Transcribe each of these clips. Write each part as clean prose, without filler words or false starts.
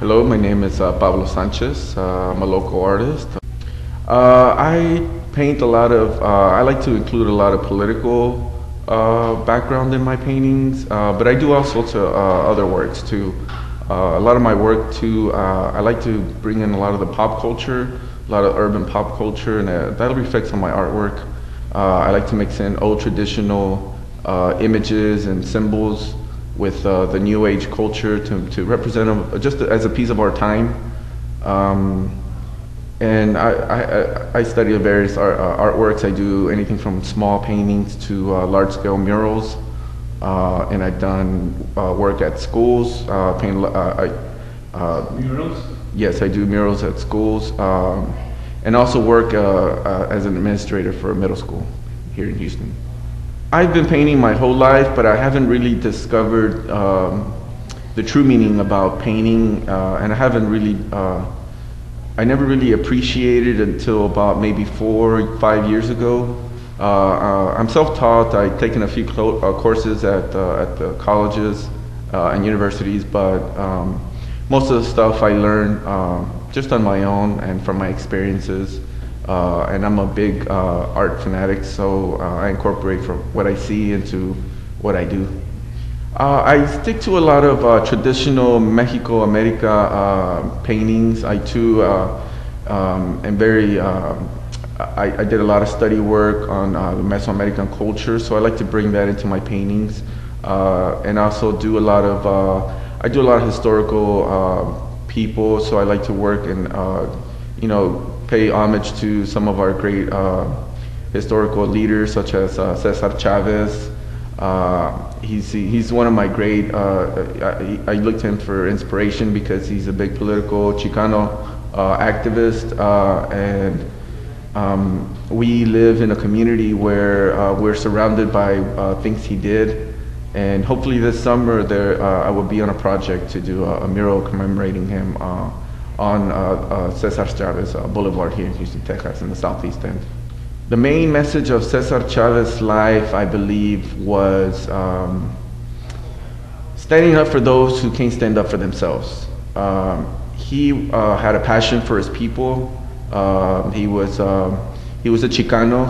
Hello, my name is Pablo Sanchez. I'm a local artist. I paint a lot of, I like to include a lot of political background in my paintings, but I do all sorts of other works too. A lot of my work too, I like to bring in a lot of the pop culture, a lot of urban pop culture, and that reflects on my artwork. I like to mix in old traditional images and symbols with the new age culture to represent them just as a piece of our time. And I study various artworks. I do anything from small paintings to large-scale murals. And I've done work at schools. Murals? Yes, I do murals at schools. And also work as an administrator for a middle school here in Houston. I've been painting my whole life, but I haven't really discovered the true meaning about painting, and I haven't really, I never really appreciated it until about maybe 4 or 5 years ago. I'm self-taught. I've taken a few courses at the colleges and universities, but most of the stuff I learned just on my own and from my experiences. And I'm a big art fanatic, so I incorporate from what I see into what I do. I stick to a lot of traditional Mexico America paintings. I too am very, I did a lot of study work on the Mesoamerican culture, so I like to bring that into my paintings. And also do a lot of, I do a lot of historical people, so I like to work and, you know, pay homage to some of our great historical leaders, such as Cesar Chavez. He's one of my great, I look to him for inspiration because he's a big political Chicano activist, and we live in a community where we're surrounded by things he did. And hopefully this summer I will be on a project to do a mural commemorating him on Cesar Chavez Boulevard here in Houston, Texas, in the southeast end. The main message of Cesar Chavez's life, I believe, was standing up for those who can't stand up for themselves. He had a passion for his people. He was a Chicano.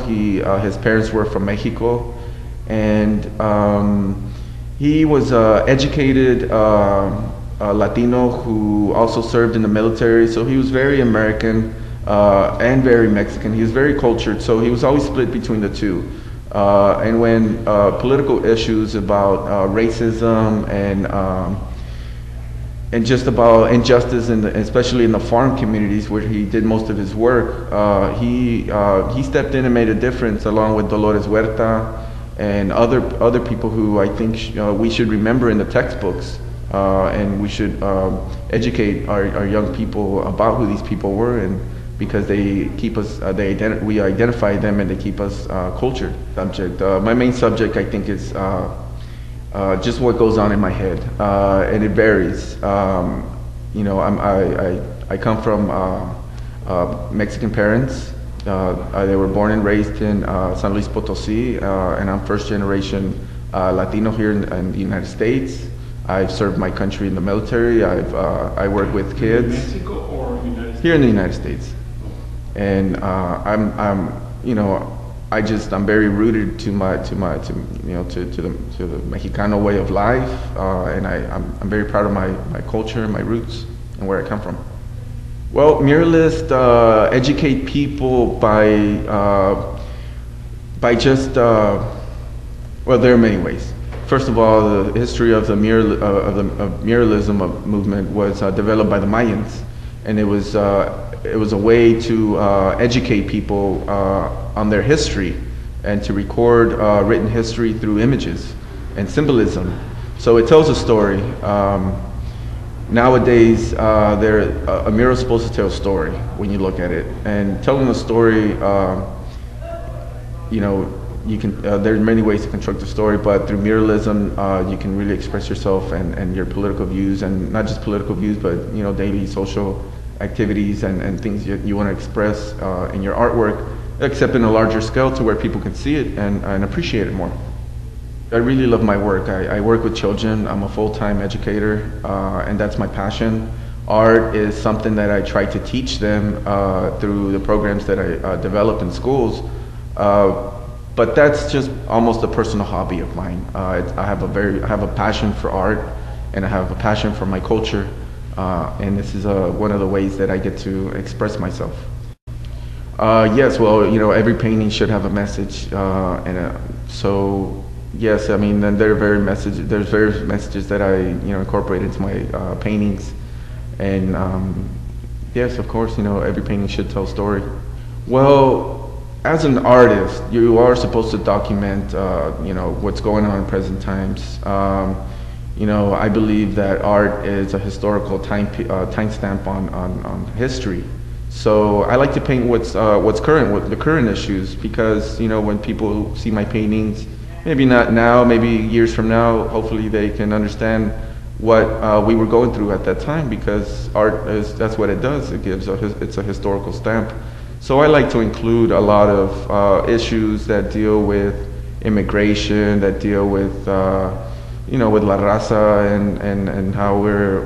His parents were from Mexico, and he was educated Latino who also served in the military, so he was very American and very Mexican. He was very cultured, so he was always split between the two. And when political issues about racism and just about injustice, especially in the farm communities where he did most of his work, he stepped in and made a difference, along with Dolores Huerta and other people who I think we should remember in the textbooks. And we should educate our young people about who these people were, and because they keep us, we identify them and they keep us cultured. Subject. My main subject, I think, is just what goes on in my head, and it varies. You know, I come from Mexican parents. They were born and raised in San Luis Potosí, and I'm first generation Latino here in the United States. I've served my country in the military. I work with kids. In Mexico or United States? Here in the United States. And you know, I'm very rooted to the Mexicano way of life, and I'm very proud of my culture, my roots, and where I come from. Well, muralists educate people by just well, there are many ways. First of all, the history of the muralism movement was developed by the Mayans, and it was a way to educate people on their history and to record written history through images and symbolism. So it tells a story. Nowadays, a mural is supposed to tell a story when you look at it, and telling a story, you know, you can. There are many ways to construct a story, but through muralism, you can really express yourself and your political views, and not just political views, but you know, daily social activities and things you want to express in your artwork, except in a larger scale to where people can see it and appreciate it more. I really love my work. I work with children. I'm a full-time educator, and that's my passion. art is something that I try to teach them through the programs that I develop in schools. But that's just almost a personal hobby of mine. I have a passion for art, and I have a passion for my culture, and this is one of the ways that I get to express myself. Yes, well, every painting should have a message, so yes, I mean, and there's various messages that I incorporate into my paintings, and yes, of course, every painting should tell a story. Well, as an artist, you are supposed to document, what's going on in present times. I believe that art is a historical timestamp on history. So I like to paint what's current, what the current issues, because when people see my paintings, maybe not now, maybe years from now, hopefully they can understand what we were going through at that time, because that's what it does. It's a historical stamp. So I like to include a lot of issues that deal with immigration, that deal with with La Raza, and how we're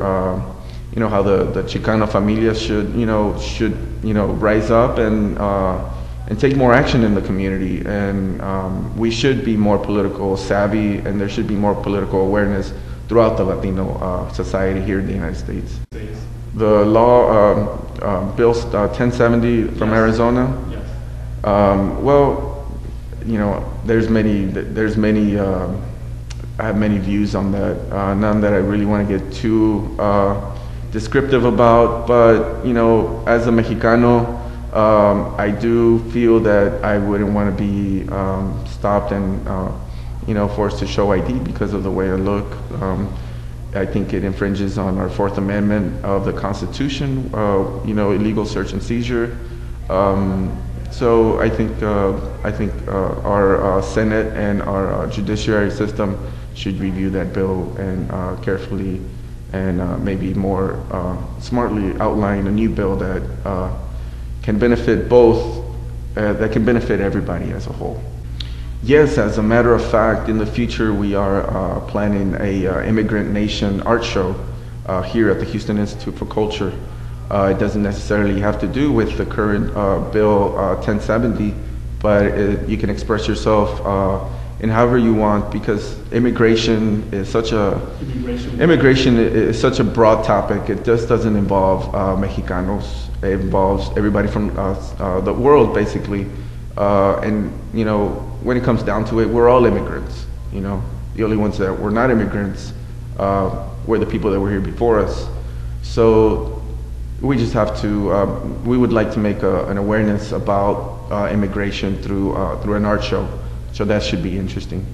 how the Chicano familias should rise up and take more action in the community, and we should be more political savvy, and there should be more political awareness throughout the Latino society here in the United States. The law, Bill 1070 from Arizona. Yes. Well, there's many. I have many views on that. None that I really want to get too descriptive about. But as a Mexicano, I do feel that I wouldn't want to be stopped and forced to show ID because of the way I look. I think it infringes on our Fourth Amendment of the Constitution, illegal search and seizure. So I think our Senate and our judiciary system should review that bill and carefully and maybe more smartly outline a new bill that can benefit that can benefit everybody as a whole. Yes, as a matter of fact, in the future we are planning a Immigrant Nation art show here at the Houston Institute for Culture. It doesn't necessarily have to do with the current Bill 1070, but you can express yourself in however you want, because immigration is such a broad topic. It just doesn't involve Mexicanos. It involves everybody from the world, basically. And when it comes down to it, we're all immigrants. The only ones that were not immigrants were the people that were here before us. So we just have to. We would like to make an awareness about immigration through an art show. So that should be interesting.